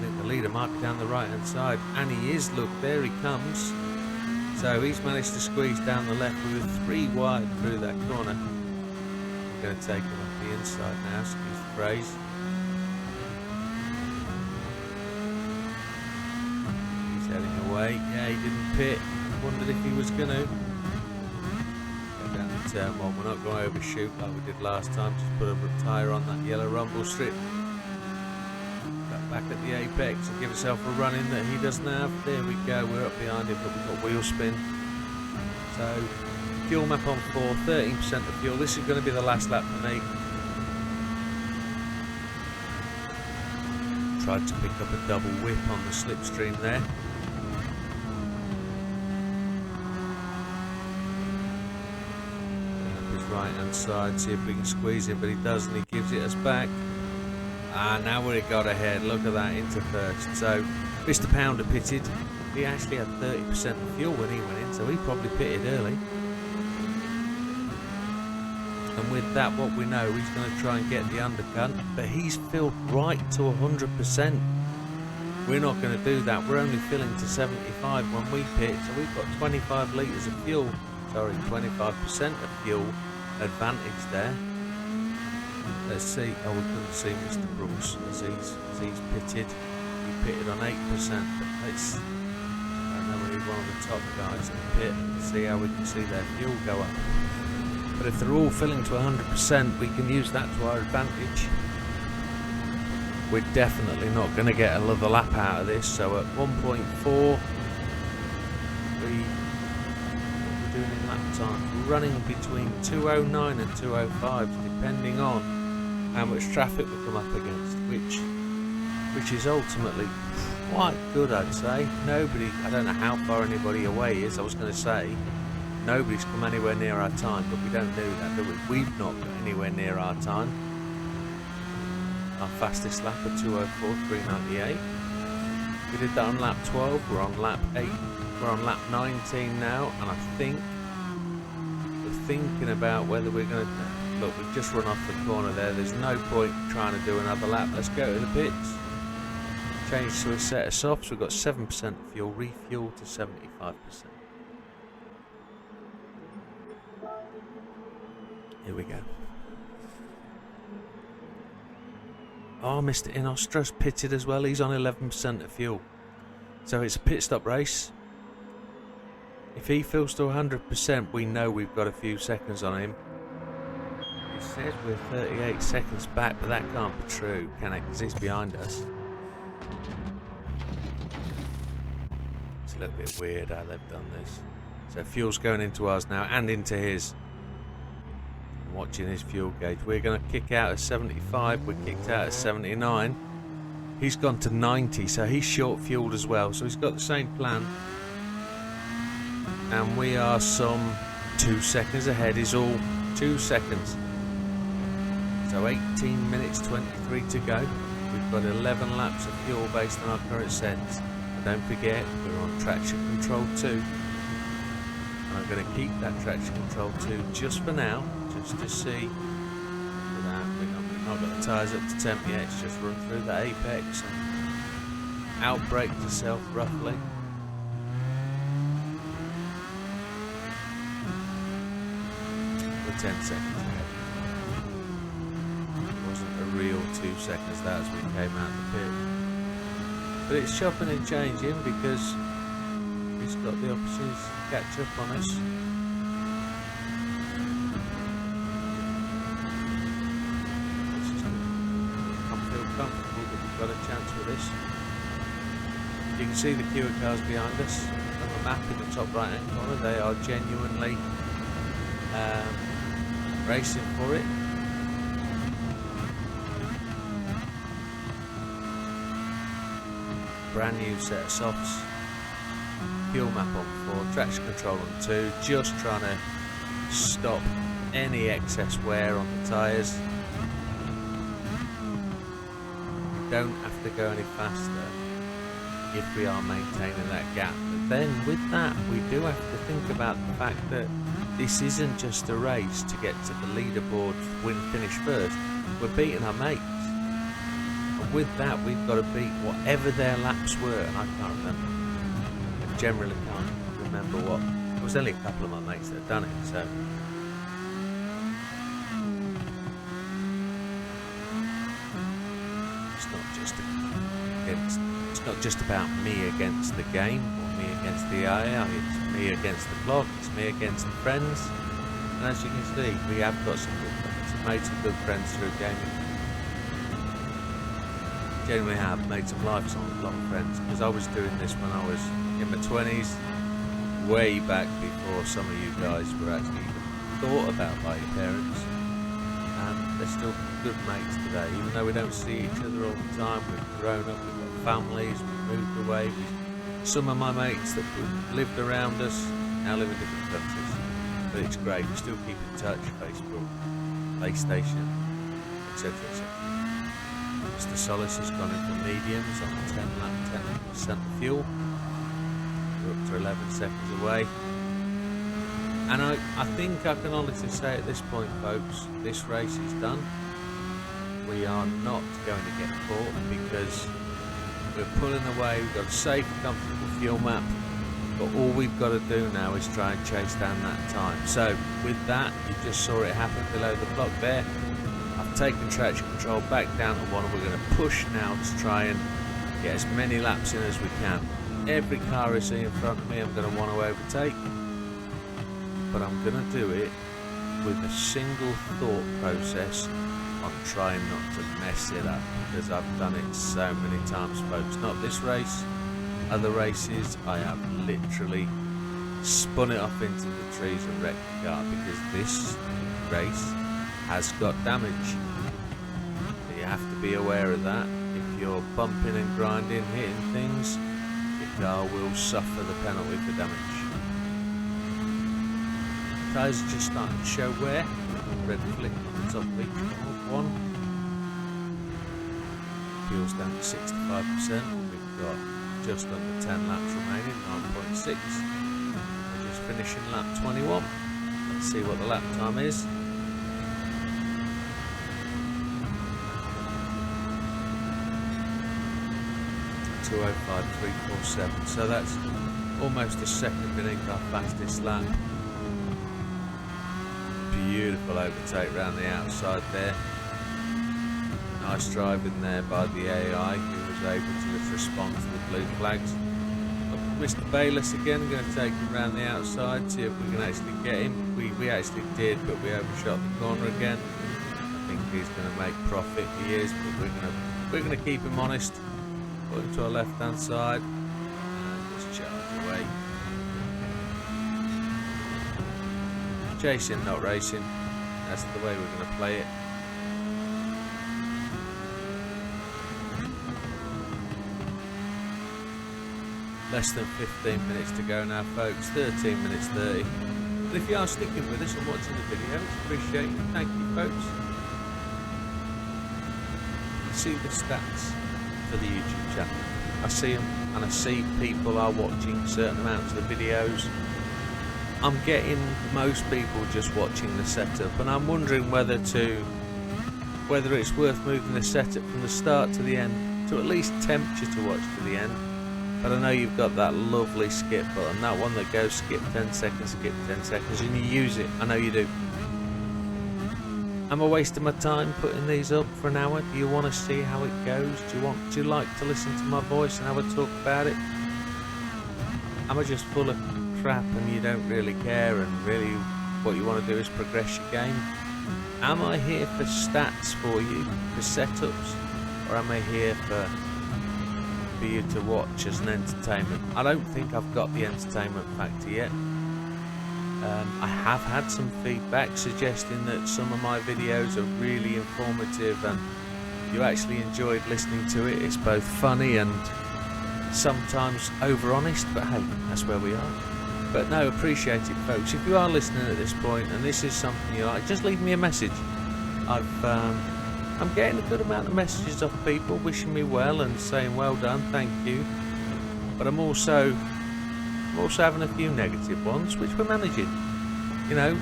think the leader might be down the right hand side, and he is. Look, there he comes. So he's managed to squeeze down the left. We were 3 wide through that corner. I'm going to take him off the inside now, excuse the phrase. He's heading away. Yeah, he didn't pit. Wondered if he was going to. Go down the turn 1. We're not going to overshoot like we did last time. Just put a tyre on that yellow rumble strip. Back at the apex and give yourself a run in that he doesn't have. There we go, we're up behind him, but we've got wheel spin. So fuel map on 4, 13% of fuel. This is going to be the last lap for me. Tried to pick up a double whip on the slipstream there. Up his right hand side, see if we can squeeze it, but he doesn't, he gives it us back. Now we got ahead, look at that, into first. So Mr. Pounder pitted. He actually had 30% of fuel when he went in, so he probably pitted early. And with that, what we know, he's going to try and get the undercut, but he's filled right to 100%. We're not going to do that. We're only filling to 75 when we pit, so we've got 25 litres of fuel, sorry, 25% of fuel advantage there. Let's see. Oh, we couldn't see Mr. Brooks as he's pitted. He pitted on 8%, but let's, I don't know, we need one of the top guys to pit and see how we can see their fuel go up. But if they're all filling to 100%, we can use that to our advantage. We're definitely not going to get another lap out of this. So at 1.4, what we're doing in lap time, we're running between 209 and 205, depending on how much traffic we come up against, which is ultimately quite good, I'd say. Nobody, I don't know how far anybody away is. I was going to say, nobody's come anywhere near our time, but we don't do that, do we? We've not got anywhere near our time. Our fastest lap at 2:04.398. We did that on lap 12. We're on lap 8. We're on lap 19 now, and I think we're thinking about whether we're going to... Look, we've just run off the corner there. There's no point trying to do another lap. Let's go to the pits. Change to a set of softs. We've got 7% fuel. Refuel to 75%. Here we go. Oh, Mr. Inostros pitted as well. He's on 11% of fuel. So it's a pit stop race. If he fills to 100%, we know we've got a few seconds on him. He says we're 38 seconds back, but that can't be true, can it? Because he's behind us. It's a little bit weird how they've done this. So fuel's going into ours now and into his. Watching his fuel gauge. We're going to kick out at 75. We're kicked out at 79. He's gone to 90, so he's short fueled as well. So he's got the same plan. And we are some 2 seconds ahead. Is all 2 seconds. So 18 minutes 23 to go. We've got 11 laps of fuel based on our current settings. And don't forget, we're on traction control 2. And I'm going to keep that traction control 2 just for now. Just to see that we've not got the tyres up to temp yet. It's just run through the apex and outbrake yourself roughly. We're 10 seconds ahead. It wasn't a real 2 seconds that as we came out of the pit. But it's chopping and changing because he's got the opportunity to catch up on us. Comfortable that we've got a chance with this. You can see the queue of cars behind us on the map in the top right hand corner. They are genuinely racing for it. Brand new set of softs. Fuel map on 4, traction control on 2, just trying to stop any excess wear on the tyres. Don't have to go any faster if we are maintaining that gap. But then with that, we do have to think about the fact that this isn't just a race to get to the leaderboard, win, finish first. We're beating our mates. And with that, we've got to beat whatever their laps were. And I can't remember. I generally can't remember what. There was only a couple of my mates that had done it, so. It's not just about me against the game or me against the AI, it's me against the vlog, it's me against the friends. And as you can see, we have got some good friends. We've made some good friends through gaming. Genuinely have made some lifelong friends, because I was doing this when I was in my 20s, way back before some of you guys were actually even thought about by your parents. And they're still good mates today, even though we don't see each other all the time. We've grown up, we've got families, we've moved away. Some of my mates that lived around us now live in different countries, but it's great. We still keep in touch, Facebook, PlayStation, etc. etc. Mr. Solis has gone in for mediums on 10 lap, 10% of fuel. We're up to 11 seconds away. And I think I can honestly say at this point, folks, this race is done. We are not going to get caught because we're pulling away. We've got a safe, comfortable fuel map. But all we've got to do now is try and chase down that time. So with that, you just saw it happen below the clock there. I've taken traction control back down to 1. We're going to push now to try and get as many laps in as we can. Every car I see in front of me I'm going to want to overtake. But I'm going to do it with a single thought process on trying not to mess it up, because I've done it so many times, folks. Not this race, other races I have literally spun it off into the trees and wrecked the car, because this race has got damage. You have to be aware of that. If you're bumping and grinding, hitting things, your car will suffer the penalty for damage. Tyres are just starting to show wear. Red flick on the top of each one. Fuel's down to 65%. We've got just under 10 laps remaining, 9.6. We're just finishing lap 21. Let's see what the lap time is. .205.347. So that's almost a second beneath our fastest lap. Beautiful overtake round the outside there. Nice driving there by the AI, who was able to just respond to the blue flags. Mr. Bayless again, going to take him round the outside, see if we can actually get him. We actually did, but we overshot the corner again. I think he's going to make profit. He is, but we're going to keep him honest. Put him to our left hand side and just charge away. Chasing, not racing. That's the way we're going to play it. Less than 15 minutes to go now, folks. 13 minutes 30. But if you are sticking with us and watching the video, it's appreciated. Thank you, folks. See the stats for the YouTube channel. I see them, and I see people are watching certain amounts of the videos. I'm getting most people just watching the setup, and I'm wondering whether it's worth moving the setup from the start to the end to at least tempt you to watch to the end. But I know you've got that lovely skip button, that one that goes skip 10 seconds, and you use it. I know you do. Am I wasting my time putting these up for an hour? Do you want to see how it goes? Do you like to listen to my voice and have a talk about it? Am I just full of crap and you don't really care, and really what you want to do is progress your game? Am I here for stats for you, for setups, or am I here for you to watch as an entertainment? I don't think I've got the entertainment factor yet. I have had some feedback suggesting that some of my videos are really informative and you actually enjoyed listening to it. It's both funny and sometimes over honest, but hey, that's where we are. But no, appreciate it, folks. If you are listening at this point and this is something you like, just leave me a message. I'm getting a good amount of messages off people wishing me well and saying well done, thank you. But I'm also having a few negative ones, which we're managing. You know,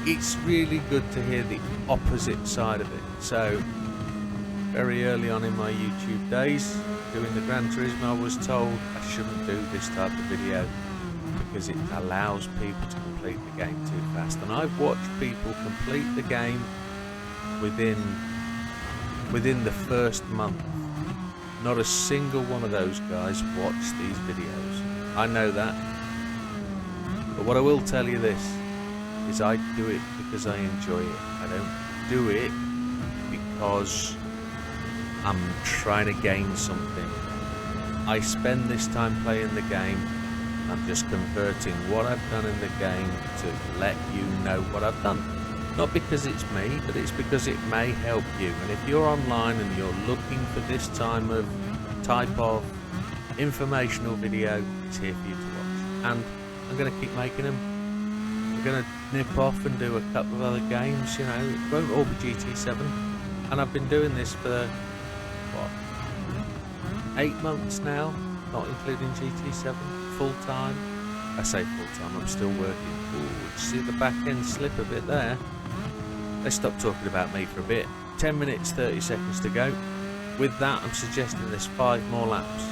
it's really good to hear the opposite side of it. So, very early on in my YouTube days, doing the Gran Turismo, I was told I shouldn't do this type of video because it allows people to complete the game too fast. And I've watched people complete the game within the first month. Not a single one of those guys watched these videos. I know that. But what I will tell you this is I do it because I enjoy it. I don't do it because I'm trying to gain something. I spend this time playing the game. I'm just converting what I've done in the game to let you know what I've done. Not because it's me, but it's because it may help you. And if you're online and you're looking for this type of informational video, it's here for you to watch. And I'm going to keep making them. I'm going to nip off and do a couple of other games, you know. It won't all be GT7. And I've been doing this for, what, 8 months now, not including GT7, full time. I say full time, I'm still working. Ooh, see the back end slip a bit there. Let's stop talking about me for a bit. 10 minutes, 30 seconds to go. With that, I'm suggesting there's 5 more laps.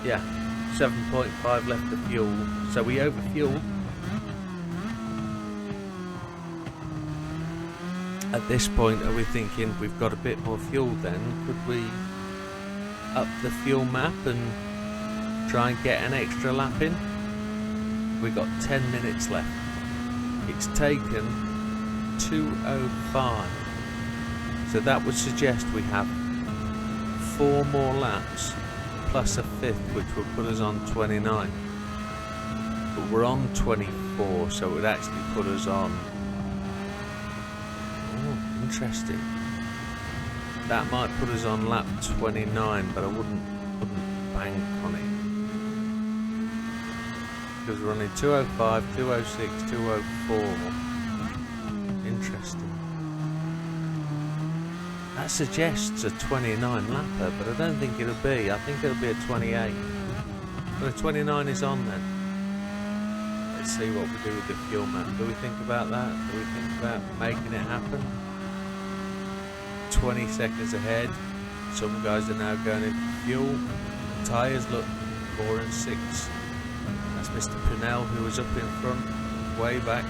Yeah, 7.5 left of fuel. So we overfueled. At this point, are we thinking we've got a bit more fuel then? Could we up the fuel map and try and get an extra lap in? We've got 10 minutes left. It's taken 2:05. So that would suggest we have 4 more laps plus a 5th, which will put us on 29. But we're on 24, so it would actually put us on... Oh, interesting. That might put us on lap 29, but I wouldn't bank on it. Because we're running 2:05, 2:06, 2:04. Interesting. That suggests a 29 lapper, but I don't think it'll be. I think it'll be a 28. But a 29 is on then. Let's see what we do with the fuel map. Do we think about that? Do we think about making it happen? 20 seconds ahead. Some guys are now going into fuel. The tyres look 4 and 6. That's Mr. Pinnell, who was up in front, way back.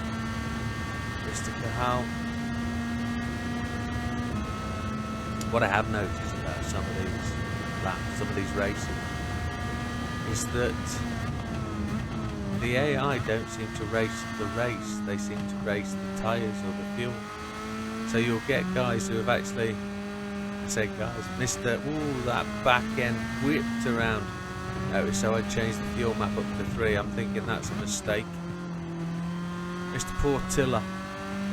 Mr. Cahal. What I have noticed about some of these laps, some of these races, is that the AI don't seem to race the race, they seem to race the tyres or the fuel. So you'll get guys who have actually, I say guys, missed that back end whipped around. So I changed the fuel map up to 3. I'm thinking that's a mistake. Mr. Portilla,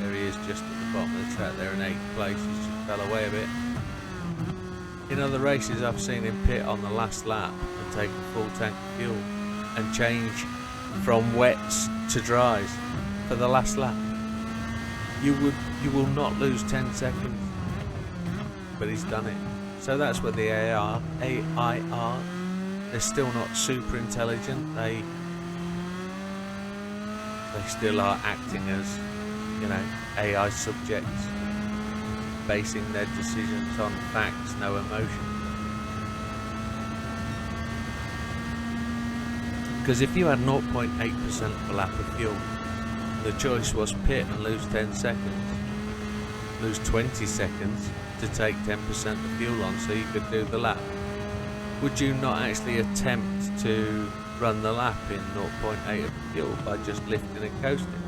there he is just at the bottom of the track there in 8th place, he's just fell away a bit. In other races I've seen him pit on the last lap and take a full tank of fuel and change from wets to dries for the last lap. You will not lose 10 seconds, but he's done it. So that's where the AI are. They're still not super intelligent. They still are acting as, you know, AI subjects, basing their decisions on facts, no emotion. Because if you had 0.8% of a lap of fuel, the choice was pit and lose 10 seconds, lose 20 seconds to take 10% of fuel on so you could do the lap. Would you not actually attempt to run the lap in 0.8 of fuel by just lifting and coasting?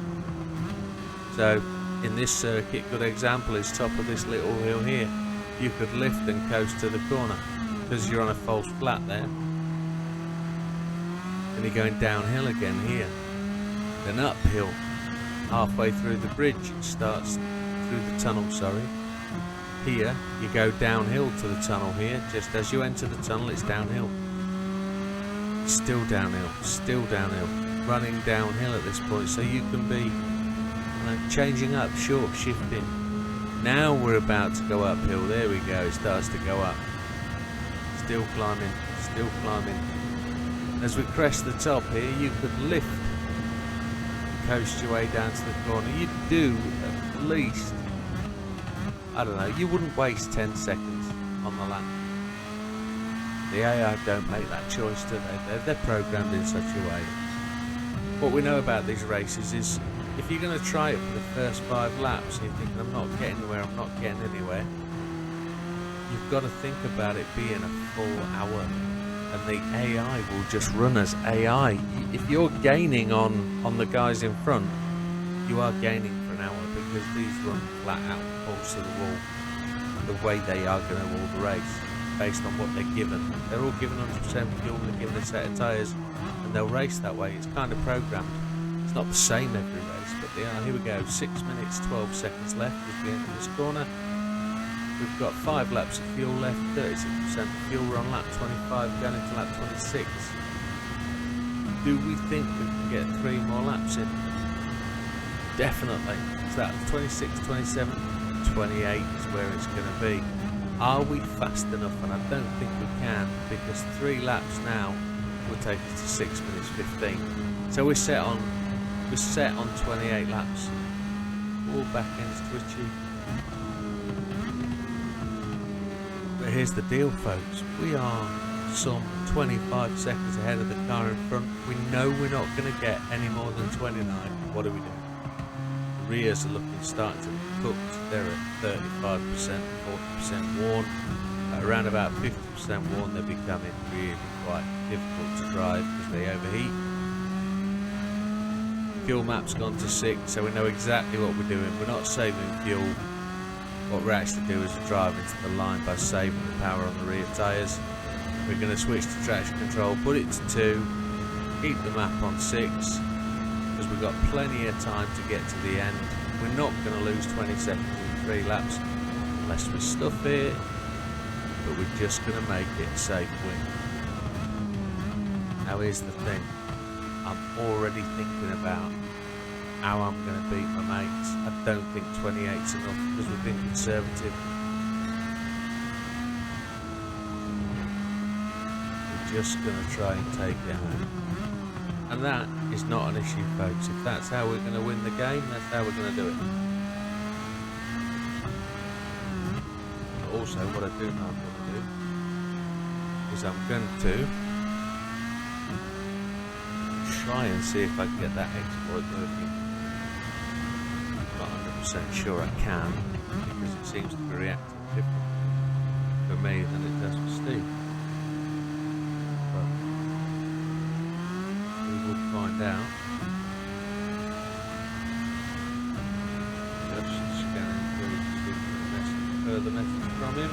So in this circuit, good example is top of this little hill here. You could lift and coast to the corner because you're on a false flat there. And you're going downhill again here. Then uphill. Halfway through the bridge, it starts through the tunnel, sorry. Here, you go downhill to the tunnel here. Just as you enter the tunnel, it's downhill. Still downhill, still downhill. Running downhill at this point, so you can be changing up, short shifting. Now we're about to go uphill. There we go, it starts to go up. Still climbing, still climbing. As we crest the top here, you could lift, coast your way down to the corner. You'd do at least, I don't know, you wouldn't waste 10 seconds on the lap. The AI don't make that choice, do they? They're programmed in such a way. What we know about these races is, if you're going to try it for the first 5 laps and you're thinking, I'm not getting anywhere, I'm not getting anywhere, you've got to think about it being a full hour. And the AI will just run as AI. If you're gaining on the guys in front, you are gaining for an hour, because these run flat out, balls to the wall, the way they are going to all the race, based on what they're given. They're all given 100% fuel, they're given a set of tyres, and they'll race that way. It's kind of programmed. It's not the same every race, but they are. Here we go, 6 minutes, 12 seconds left as we enter this corner. We've got 5 laps of fuel left, 36% of fuel. We're on lap 25, going into lap 26. Do we think we can get 3 more laps in? Definitely. So that's 26, 27, 28 is where it's going to be. Are we fast enough? And I don't think we can, because 3 laps now will take us to 6 minutes 15. So we're set on 28 laps. All back end's twitchy. But here's the deal, folks. We are some 25 seconds ahead of the car in front. We know we're not going to get any more than 29. What do we do? The rears are starting to be cooked. They're at 35%, 40% worn. At around about 50% worn, they're becoming really quite difficult to drive because they overheat. Fuel map's gone to 6, so we know exactly what we're doing. We're not saving fuel. What we're actually doing is drive into the line by saving the power on the rear tyres. We're going to switch to traction control, put it to 2, keep the map on 6, because we've got plenty of time to get to the end. We're not going to lose 20 seconds in 3 laps unless we stuff it, but we're just going to make it a safe win. Now here's the thing, I'm already thinking about how I'm going to beat my mates. I don't think 28's enough because we've been conservative. We're just going to try and take it home. And that is not an issue, folks. If that's how we're going to win the game, that's how we're going to do it. But also, what I do know I'm going to do is I'm going to try and see if I can get that exploit working. I'm not 100% sure I can, because it seems to be reacting differently for me than it does for Steve. But we will find out. Just scanning through to see if there's further message from him.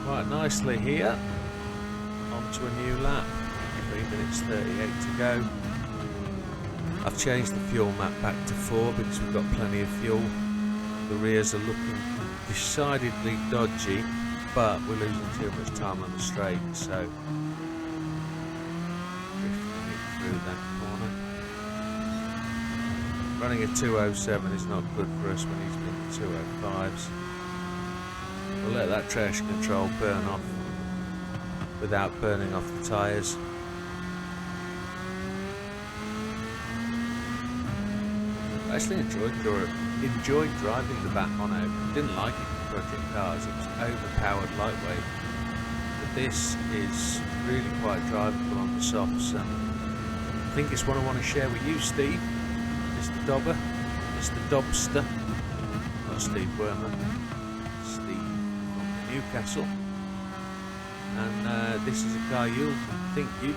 Quite nicely here, onto a new lap, 3 minutes 38 to go. I've changed the fuel map back to 4 because we've got plenty of fuel. The rears are looking decidedly dodgy, but we're losing too much time on the straight, so drifting it through that corner. Running a 207 is not good for us when he's been 205s. We'll let that traction control burn off without burning off the tyres. I actually enjoyed driving the Batmono. Didn't like it in project cars, it was overpowered lightweight. But this is really quite drivable on the softs, and I think it's one I want to share with you, Steve. Mr. Dobber, Mr. Dobster, not Steve Wormer. Newcastle, and this is a car you'll think you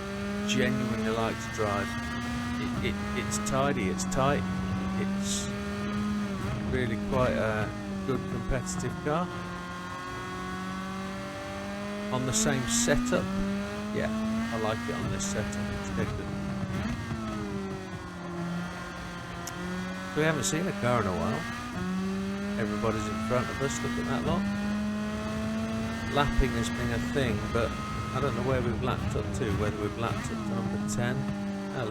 genuinely like to drive. It's tidy, it's tight, it's really quite a good competitive car. On the same setup, yeah, I like it on this setup, it's dead good. So we haven't seen a car in a while. Everybody's in front of us, look at that lot. Lapping has been a thing, but I don't know where we've lapped up to, whether we've lapped up to number 10,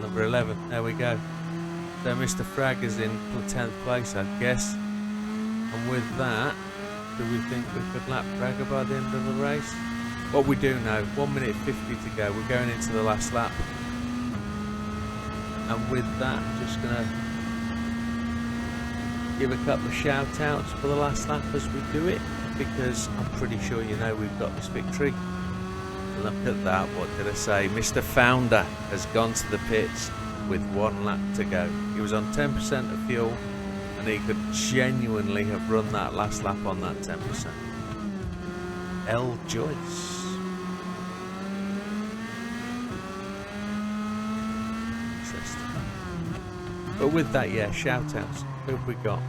number 11, there we go. So Mr. Frag is in 10th place, I guess. And with that, do we think we could lap Fragger by the end of the race? What we do know, 1 minute 50 to go, we're going into the last lap. And with that, I'm just going to give a couple of shout outs for the last lap as we do it, because I'm pretty sure you know we've got this victory. Look at that, what did I say? Mr. Founder has gone to the pits with 1 lap to go. He was on 10% of fuel and he could genuinely have run that last lap on that 10%. L. Joyce. Interesting. But with that, yeah, shout outs. Who have we got?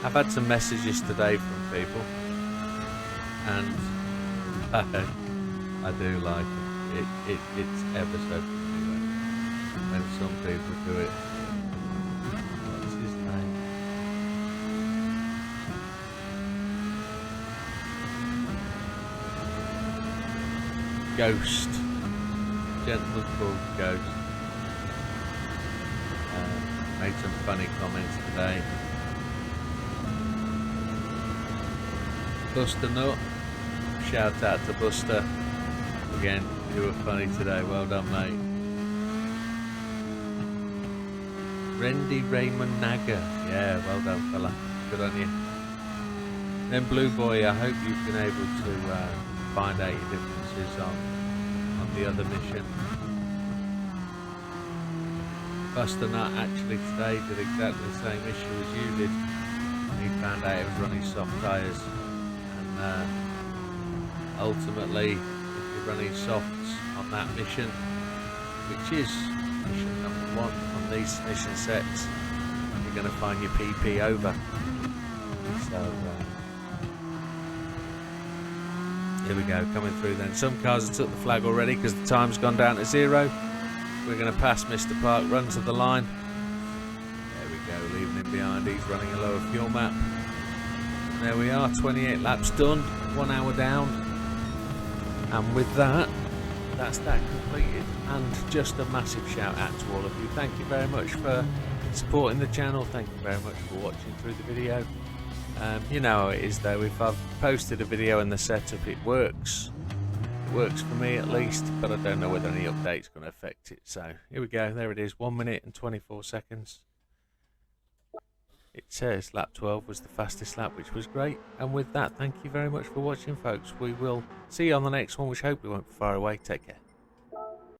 I've had some messages today from people, and I do like it. It's ever so funny when some people do it. What's his name? Ghost. Gentleman called Ghost. Made some funny comments today. Buster Nut. Shout out to Buster. Again, you were funny today. Well done, mate. Randy Raymond Naga. Yeah, well done, fella. Good on you. Then Blue Boy, I hope you've been able to find out your differences on the other mission. Buster Nut actually today did exactly the same issue as you did. He found out it was running soft tyres, and ultimately, if you're running softs on that mission, which is mission number 1 on these mission sets, you're going to find your PP over. So here we go, coming through then. Some cars have took the flag already because the time's gone down to 0. We're going to pass Mr. Park, run to the line. There we go, leaving him behind. He's running a lower fuel map. And there we are, 28 laps done, 1 hour down. And with that, that's that completed. And just a massive shout out to all of you. Thank you very much for supporting the channel. Thank you very much for watching through the video. You know how it is though, if I've posted a video in the setup, it works. It works for me at least, but I don't know whether any update's going to affect it. So here we go, there it is, 1 minute and 24 seconds. It says lap 12 was the fastest lap, which was great. And with that, thank you very much for watching, folks. We will see you on the next one, which hopefully won't be far away. Take care.